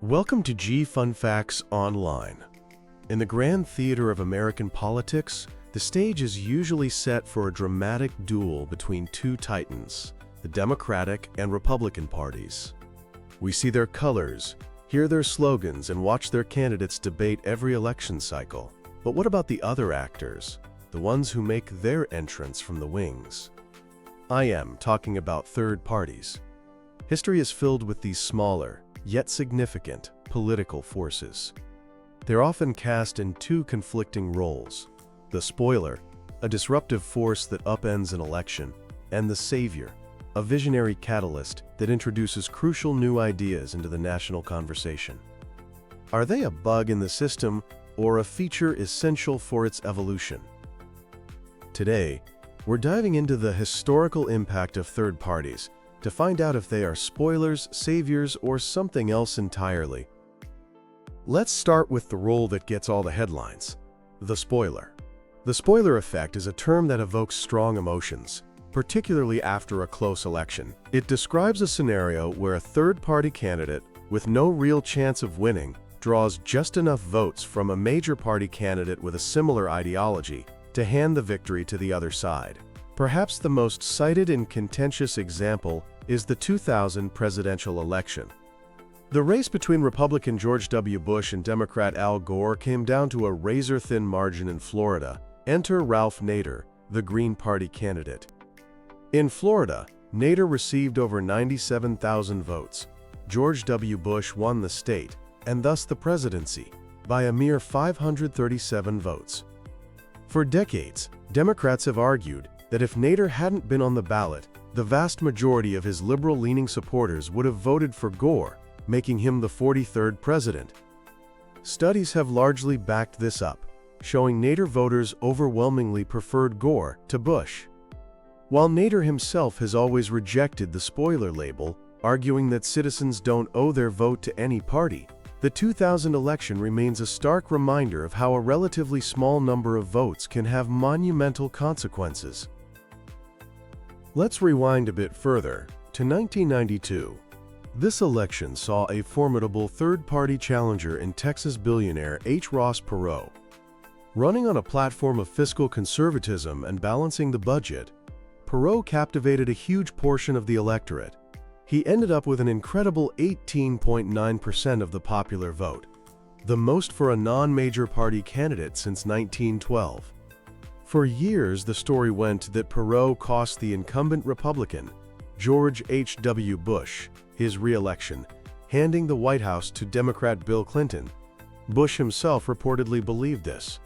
Welcome to G Fun Facts Online. In the grand theater of American politics, the stage is usually set for a dramatic duel between two titans, the Democratic and Republican parties. We see their colors, hear their slogans, and watch their candidates debate every election cycle. But what about the other actors, the ones who make their entrance from the wings? I am talking about third parties. History is filled with these smaller, yet significant, political forces. They're often cast in two conflicting roles: the spoiler, a disruptive force that upends an election, and the savior, a visionary catalyst that introduces crucial new ideas into the national conversation. Are they a bug in the system or a feature essential for its evolution? Today, we're diving into the historical impact of third parties to find out if they are spoilers, saviors, or something else entirely. Let's start with the role that gets all the headlines: the spoiler. The spoiler effect is a term that evokes strong emotions, particularly after a close election. It describes a scenario where a third-party candidate with no real chance of winning draws just enough votes from a major party candidate with a similar ideology to hand the victory to the other side. Perhaps the most cited and contentious example is the 2000 presidential election. The race between Republican George W. Bush and Democrat Al Gore came down to a razor-thin margin in Florida. Enter Ralph Nader, the Green Party candidate. In Florida, Nader received over 97,000 votes. George W. Bush won the state, and thus the presidency, by a mere 537 votes. For decades, Democrats have argued that if Nader hadn't been on the ballot, the vast majority of his liberal-leaning supporters would have voted for Gore, making him the 43rd president. Studies have largely backed this up, showing Nader voters overwhelmingly preferred Gore to Bush. While Nader himself has always rejected the spoiler label, arguing that citizens don't owe their vote to any party, the 2000 election remains a stark reminder of how a relatively small number of votes can have monumental consequences. Let's rewind a bit further to 1992. This election saw a formidable third-party challenger in Texas billionaire H. Ross Perot. Running on a platform of fiscal conservatism and balancing the budget, Perot captivated a huge portion of the electorate. He ended up with an incredible 18.9% of the popular vote, the most for a non-major party candidate since 1912. For years, the story went that Perot cost the incumbent Republican, George H.W. Bush, his re-election, handing the White House to Democrat Bill Clinton. Bush himself reportedly believed this.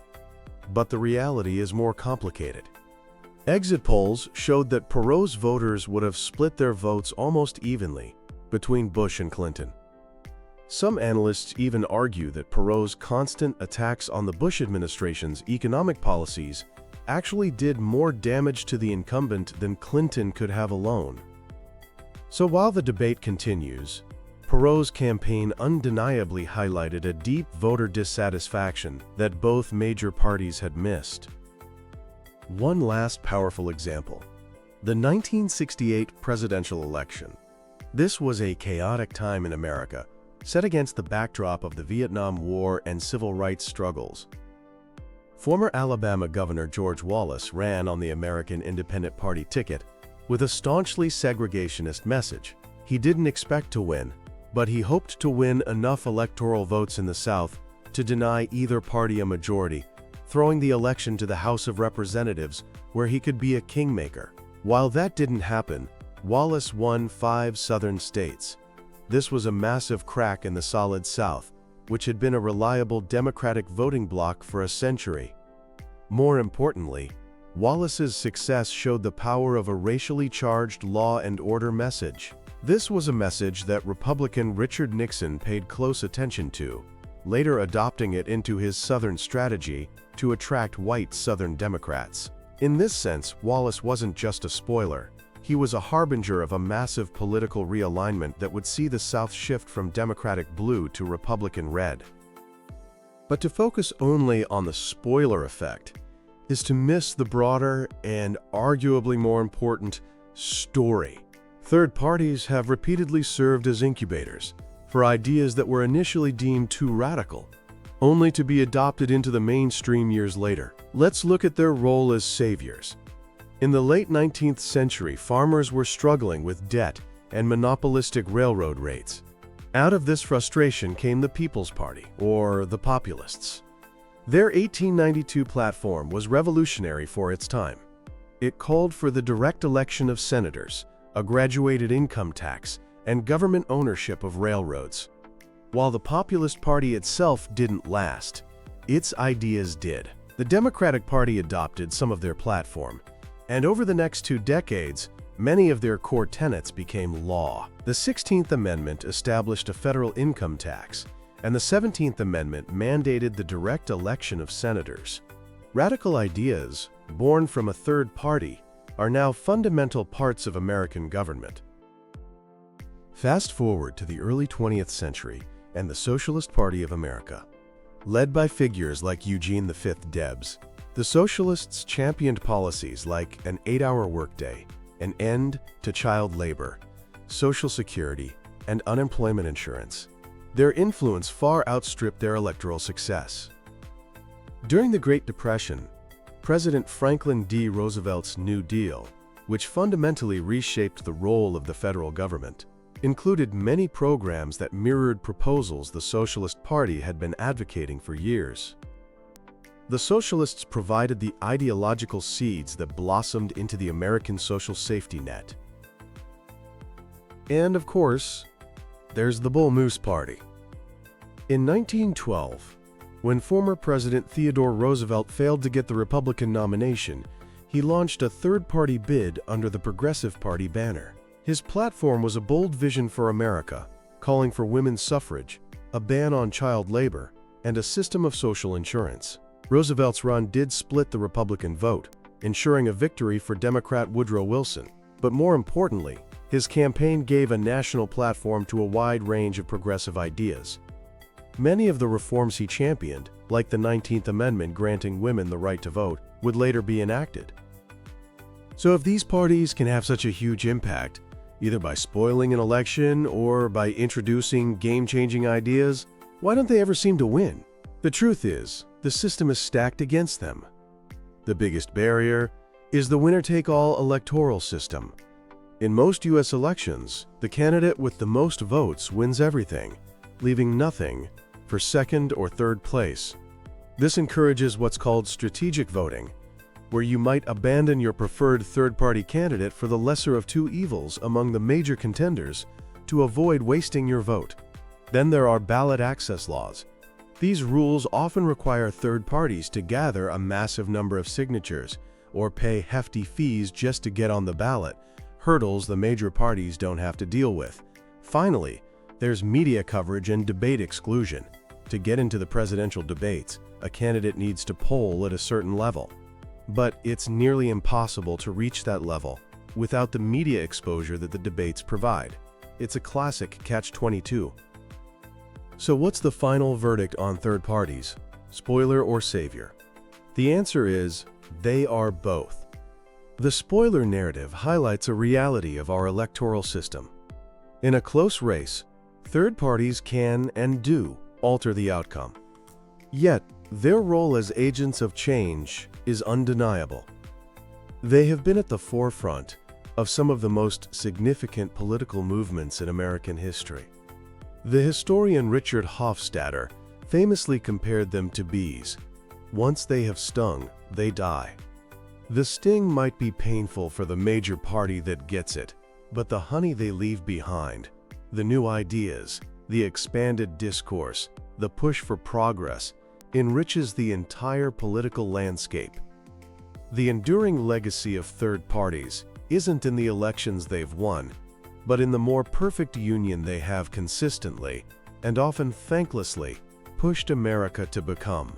But the reality is more complicated. Exit polls showed that Perot's voters would have split their votes almost evenly between Bush and Clinton. Some analysts even argue that Perot's constant attacks on the Bush administration's economic policies actually did more damage to the incumbent than Clinton could have alone. So while the debate continues, Perot's campaign undeniably highlighted a deep voter dissatisfaction that both major parties had missed. One last powerful example: the 1968 presidential election. This was a chaotic time in America, set against the backdrop of the Vietnam War and civil rights struggles. Former Alabama Governor George Wallace ran on the American Independent Party ticket with a staunchly segregationist message. He didn't expect to win, but he hoped to win enough electoral votes in the South to deny either party a majority, throwing the election to the House of Representatives, where he could be a kingmaker. While that didn't happen, Wallace won 5 southern states. This was a massive crack in the solid South, which had been a reliable Democratic voting bloc for a century. More importantly, Wallace's success showed the power of a racially charged law and order message. This was a message that Republican Richard Nixon paid close attention to, later adopting it into his Southern strategy to attract white Southern Democrats. In this sense, Wallace wasn't just a spoiler. He was a harbinger of a massive political realignment that would see the South shift from Democratic blue to Republican red. But to focus only on the spoiler effect is to miss the broader and arguably more important story. Third parties have repeatedly served as incubators, for ideas that were initially deemed too radical, only to be adopted into the mainstream years later. Let's look at their role as saviors. In the late 19th century, farmers were struggling with debt and monopolistic railroad rates. Out of this frustration came the People's Party, or the Populists. Their 1892 platform was revolutionary for its time. It called for the direct election of senators, a graduated income tax, and government ownership of railroads. While the Populist Party itself didn't last, its ideas did. The Democratic Party adopted some of their platform, and over the next 2 decades, many of their core tenets became law. The 16th Amendment established a federal income tax, and the 17th Amendment mandated the direct election of senators. Radical ideas, born from a third party, are now fundamental parts of American government. Fast forward to the early 20th century and the Socialist Party of America. Led by figures like Eugene V. Debs, the Socialists championed policies like an 8-hour workday, an end to child labor, Social Security, and unemployment insurance. Their influence far outstripped their electoral success. During the Great Depression, President Franklin D. Roosevelt's New Deal, which fundamentally reshaped the role of the federal government, included many programs that mirrored proposals the Socialist Party had been advocating for years. The Socialists provided the ideological seeds that blossomed into the American social safety net. And of course, there's the Bull Moose Party. In 1912, when former President Theodore Roosevelt failed to get the Republican nomination, he launched a third-party bid under the Progressive Party banner. His platform was a bold vision for America, calling for women's suffrage, a ban on child labor, and a system of social insurance. Roosevelt's run did split the Republican vote, ensuring a victory for Democrat Woodrow Wilson. But more importantly, his campaign gave a national platform to a wide range of progressive ideas. Many of the reforms he championed, like the 19th Amendment granting women the right to vote, would later be enacted. So if these parties can have such a huge impact, either by spoiling an election or by introducing game-changing ideas, why don't they ever seem to win? The truth is, the system is stacked against them. The biggest barrier is the winner-take-all electoral system. In most U.S. elections, the candidate with the most votes wins everything, leaving nothing for second or third place. This encourages what's called strategic voting, where you might abandon your preferred third-party candidate for the lesser of two evils among the major contenders to avoid wasting your vote. Then there are ballot access laws. These rules often require third parties to gather a massive number of signatures or pay hefty fees just to get on the ballot, hurdles the major parties don't have to deal with. Finally, there's media coverage and debate exclusion. To get into the presidential debates, a candidate needs to poll at a certain level. But it's nearly impossible to reach that level without the media exposure that the debates provide. It's a classic catch-22. So what's the final verdict on third parties, spoiler or savior? The answer is, they are both. The spoiler narrative highlights a reality of our electoral system. In a close race, third parties can and do alter the outcome. Yet, their role as agents of change is undeniable. They have been at the forefront of some of the most significant political movements in American history. The historian Richard Hofstadter famously compared them to bees. Once they have stung, they die. The sting might be painful for the major party that gets it, but the honey they leave behind, the new ideas, the expanded discourse, the push for progress, enriches the entire political landscape. The enduring legacy of third parties isn't in the elections they've won, but in the more perfect union they have consistently, and often thanklessly, pushed America to become.